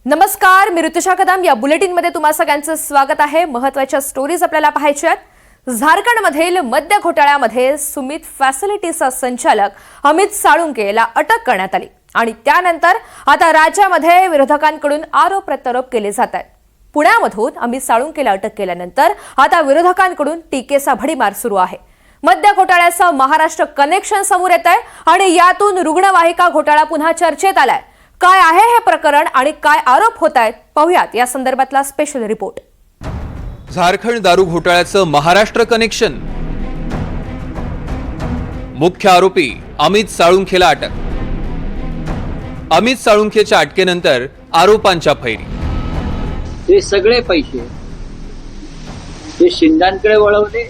नमस्कार, मी ऋतुषा कदम. या बुलेटिनमध्ये तुम्हा सगळ्यांचं स्वागत आहे. महत्त्वाच्या स्टोरीज आपल्याला पाहायच्या आहेत. झारखंडमधील मद्य घोटाळ्यामध्ये सुमित फॅसिलिटीचा संचालक अमित साळुंके याला अटक करण्यात आली आणि त्यानंतर आता राज्यामध्ये विरोधकांकडून आरोप प्रत्यारोप केले जात आहेत. पुण्यामधून अमित साळुंकेला अटक केल्यानंतर आता विरोधकांकडून टीकेचा भडीमार सुरू आहे. मद्य घोटाळ्याचं महाराष्ट्र कनेक्शन समोर येत आहे आणि यातून रुग्णवाहिका घोटाळा पुन्हा चर्चेत आलाय. काय आहे हे प्रकरण आणि काय आरोप होत आहेत पाहूयात या संदर्भातला स्पेशल रिपोर्ट. झारखंड दारू घोटाळ्याचं महाराष्ट्र कनेक्शन. मुख्य आरोपी अमित साळुंखेला अटक. अमित साळुंखेच्या अटकेनंतर आरोपांच्या फैरी. हे सगळे पैसे हे शिंदेकडे वळवले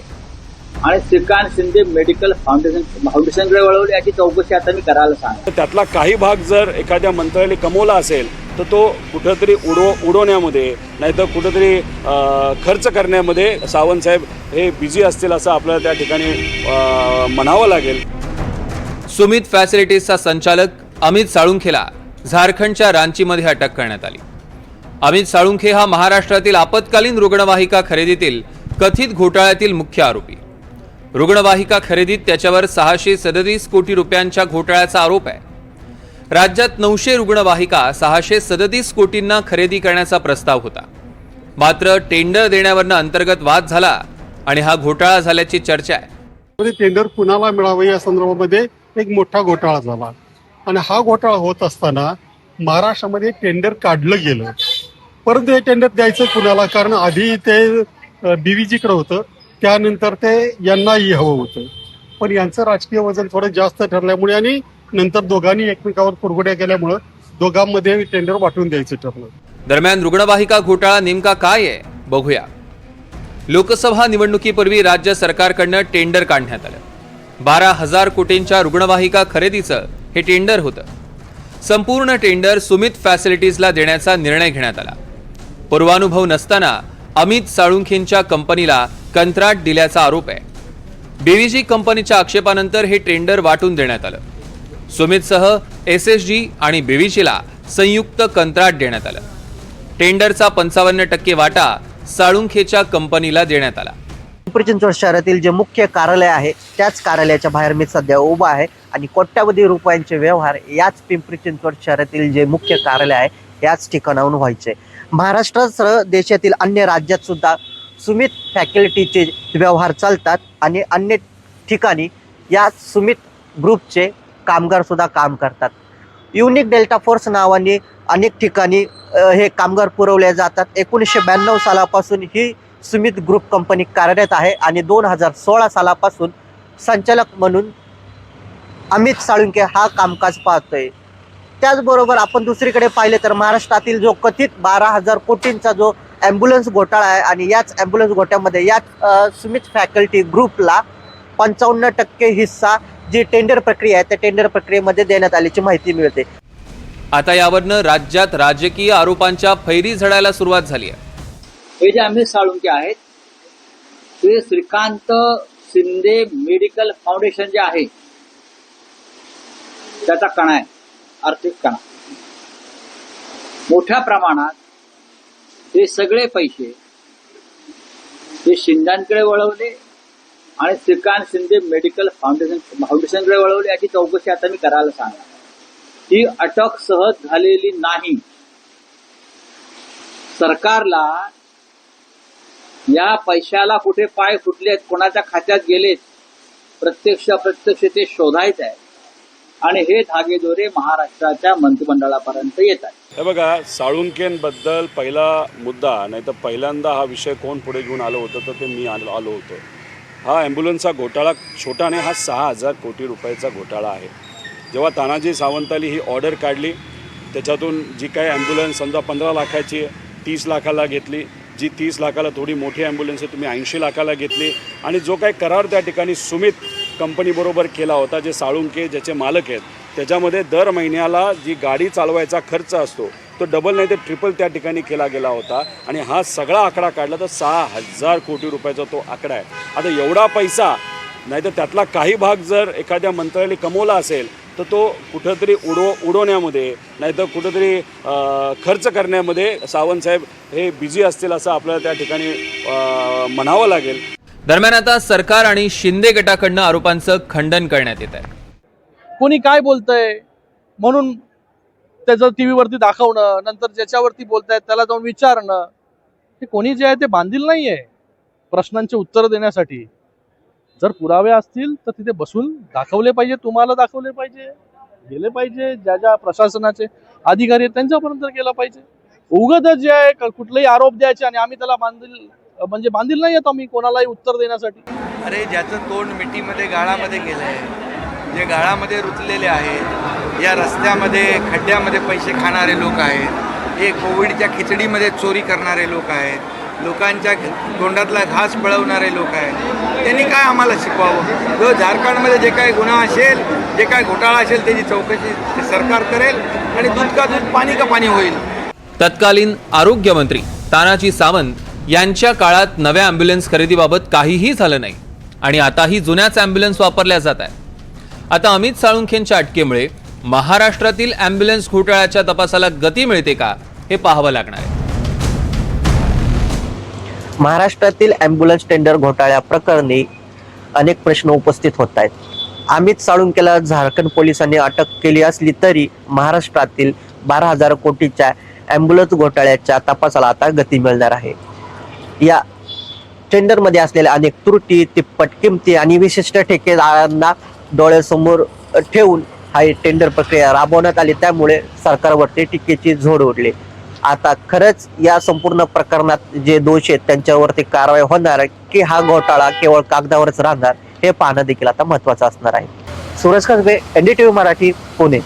आणि श्रीकांत शिंदे मेडिकल फाउंडेशनकडे वळवले याची चौकशी आता मी करायला सांगतो. त्यातला काही भाग जर एखाद्या मंत्र्याने कमवला असेल तर तो कुठेतरी उडवण्यामध्ये नाहीतर कुठेतरी खर्च करण्यामध्ये सावंत साहेब हे बिझी असतील असं आपल्याला त्या ठिकाणी म्हणावं लागेल. सुमित फॅसिलिटीजचा संचालक अमित साळुंखेला झारखंडच्या रांचीमध्ये अटक करण्यात आली. अमित साळुंखे हा महाराष्ट्रातील आपत्कालीन रुग्णवाहिका खरेदीतील कथित घोटाळ्यातील मुख्य आरोपी. रुग्णवाहिका खरेदीत त्याच्यावर 637 कोटी रुपयांच्या घोटाळ्याचा आरोप आहे. राज्यात 900 रुग्णवाहिका 637 कोटींना खरेदी करण्याचा प्रस्ताव होता. मात्र टेंडर देण्यावरनं अंतर्गत वाद झाला आणि हा घोटाळा झाल्याची चर्चा आहे. टेंडर कुणाला मिळावं या संदर्भामध्ये एक मोठा घोटाळा झाला आणि हा घोटाळा होत असताना महाराष्ट्रामध्ये टेंडर काढलं गेलं. परत हे टेंडर द्यायचं कुणाला, कारण आधी ते बीव्हीजीकडे होतं, त्यानंतर ते यांनाही हवं होतं. पण यांचं राजकीय वजन थोडं जास्त ठरल्यामुळे आणि नंतर दोघांनी एकमेकावर कुरघोड्या केल्यामुळं दोघांमध्ये टेंडर वाटून द्यायचं ठरलं. दरम्यान रुग्णवाहिका घोटाळा नेमका काय आहे बघूया. लोकसभा निवडणुकीपूर्वी राज्य सरकारकडनं टेंडर काढण्यात आलं. 12,000 कोटींच्या रुग्णवाहिका खरेदीचं हे टेंडर होतं. संपूर्ण टेंडर सुमित फॅसिलिटीजला देण्याचा निर्णय घेण्यात आला. पूर्वानुभव नसताना अमित साळुंखेंच्या कंपनीला कंत्राट दिल्याचा आरोप आहे. बीव्हीजी कंपनीच्या आक्षेपानंतर हे टेंडर वाटून देण्यात आलं. सुमितसह एसएसजी आणि बीव्हीजीला संयुक्त कंत्राट देण्यात आलं. टेंडरचा 55% वाटा साळुंखेच्या कंपनीला देण्यात आला. पिंपरी चिंचवड शहरातील जे मुख्य कार्यालय आहे त्याच कार्यालयाच्या बाहेर मी सध्या उभा आहे आणि कोट्यावधी रुपयांचे व्यवहार याच पिंपरी चिंचवड शहरातील जे मुख्य कार्यालय आहे याच ठिकाणाहून व्हायचे. महाराष्ट्रासह देशातील अन्य राज्यात सुद्धा सुमित फॅकल्टीचे व्यवहार चालतात आणि अन्य ठिकाणी या सुमित ग्रुपचे कामगार सुद्धा काम करतात. युनिक डेल्टा फोर्स नावाने अनेक ठिकाणी हे कामगार पुरवले जातात. 1992 सालापासून ही सुमित ग्रुप कंपनी कार्यरत आहे आणि 2016 सालापासून संचालक म्हणून अमित साळुंके हा कामकाज पाहतोय. त्याचबरोबर आपण दुसरीकडे पाहिले तर महाराष्ट्रातील जो कथित 12,000 कोटींचा जो ॲम्ब्युलन्स घोटाळा आहे आणि याच ॲम्ब्युलन्स घोटाळ्यामध्ये याच सुमित फॅकल्टी ग्रुपला 55% हिस्सा जी टेंडर प्रक्रिया आहे त्या टेंडर प्रक्रियेमध्ये देण्यात आल्याची माहिती मिळते. आता यावरनं राज्यात राजकीय आरोपांच्या फैरी झडायला सुरुवात झाली आहे. हे जे अमित साळुंके आहेत ते श्रीकांत शिंदे मेडिकल फाउंडेशन जे आहे त्याचा कणा आहे, आर्थिक कणा. मोठ्या प्रमाणात हे सगळे पैसे हे शिंदेकडे वळवले आणि श्रीकांत शिंदे मेडिकल फाउंडेशनकडे वळवले याची चौकशी आता मी करायला सांगणार. ही अटक सहज झालेली नाही. सरकारला या पैशाला कुठे पाय फुटलेत, कोणाच्या खात्यात गेलेत, प्रत्यक्ष अप्रत्यक्ष ते शोधायचं आहे आणि हे धागेदोरे महाराष्ट्राच्या मंत्रिमंडळापर्यंत येत आहेत. हे बघा, साळुंकेंबद्दल पहिला मुद्दा नाही तर पहिल्यांदा हा विषय कोण पुढे घेऊन आलं होतं तर ते मी आलो होतो. हा ॲम्ब्युलन्सचा घोटाळा छोटा नाही, हा 6,000 कोटी रुपयाचा घोटाळा आहे. जेव्हा तानाजी सावंतांनी ही ऑर्डर काढली त्याच्यातून जी काही ॲम्ब्युलन्स समजा 15 लाखाची 30 लाखाला घेतली, जी 30 लाखाला थोडी मोठी ॲम्ब्युलन्स आहे तुम्ही 80 लाखाला घेतली आणि जो काही करार त्या ठिकाणी सुमित कंपनीबरोबर केला होता, जे साळुंके ज्याचे मालक आहेत, त्याच्यामध्ये दर महिन्याला जी गाडी चालवायचा खर्च असतो तो डबल नाही तर ट्रिपल त्या ठिकाणी केला गेला होता आणि हा सगळा आकडा काढला तर 6,000 कोटी रुपयाचा तो आकडा आहे. आता एवढा पैसा नाहीतर त्यातला काही भाग जर एखाद्या मंत्र्याने कमवला असेल तर तो कुठंतरी उडवण्यामध्ये नाहीतर कुठंतरी खर्च करण्यामध्ये सावंतसाहेब हे बिझी असतील असं आपल्याला त्या ठिकाणी म्हणावं लागेल. दरम्यान आता सरकार आणि शिंदे गटाकडनं आरोपांचं खंडन करण्यात येत आहे. कोणी काय बोलतंय म्हणून त्याचं टी व्हीवरती दाखवणं, नंतर ज्याच्यावरती बोलतायत त्याला जाऊन विचारणं, हे कोणी जे आहे ते बांधील नाहीये प्रश्नांची उत्तर देण्यासाठी. जर पुरावे असतील तर तिथे बसून दाखवले पाहिजे, तुम्हाला दाखवले पाहिजे, गेले पाहिजे, ज्या ज्या प्रशासनाचे अधिकारी आहेत त्यांच्यापर्यंत गेलं पाहिजे. उगाच जे आहे कुठलेही आरोप द्यायचे आणि आम्ही त्याला बांधील नाही येत आम्ही कोणालाही उत्तर देण्यासाठी. अरे ज्याचं तोंड मिठीमध्ये गाळामध्ये गेलंय, जे गाळामध्ये रुतलेले आहेत, या रस्त्यामध्ये खड्ड्यामध्ये पैसे खाणारे लोक आहेत, हे कोविडच्या खिचडीमध्ये चोरी करणारे लोक आहेत, लोकांच्या तोंडातला घास पळवणारे लोक आहेत, त्यांनी काय आम्हाला शिकवावं? जो झारखंडमध्ये जे काही गुन्हा असेल, जे काही घोटाळा असेल त्याची चौकशी सरकार करेल आणि दूध का दूध पाणी का पाणी होईल. तत्कालीन आरोग्यमंत्री तानाजी सावंत यांच्या काळात नव्या ॲम्ब्युलन्स खरेदीबाबत काहीही झालं नाही आणि आताही जुन्याच ॲम्ब्युलन्स वापरल्या जात आहेत. आता अमित साळुंखेंच्या अटकेमुळे महाराष्ट्रातील ॲम्ब्युलन्स घोटाळ्याच्या तपासाला गती मिळते का हे पाहावं लागणार आहे. महाराष्ट्रातील ॲम्ब्युलन्स टेंडर घोटाळ्या प्रकरणी अनेक प्रश्न उपस्थित होत आहेत. अमित साळुंखेला झारखंड पोलिसांनी अटक केली असली तरी महाराष्ट्रातील 12,000 कोटीच्या ॲम्ब्युलन्स घोटाळ्याच्या तपासाला आता गती मिळणार आहे. या टेंडरमध्ये असलेल्या अनेक त्रुटी, तिप्पट किमती आणि विशिष्ट ठेकेदारांना डोळ्यासमोर ठेवून हा टेंडर प्रक्रिया राबवण्यात आली, त्यामुळे सरकारवरती टीकेची झोड उडली. आता खरंच या संपूर्ण प्रकरणात जे दोष आहेत त्यांच्यावरती कारवाई होणार की हा घोटाळा केवळ कागदावरच राहणार हे पाहणं देखील आता महत्त्वाचं असणार आहे. सूरज कसबे, NDTV मराठी, पुणे.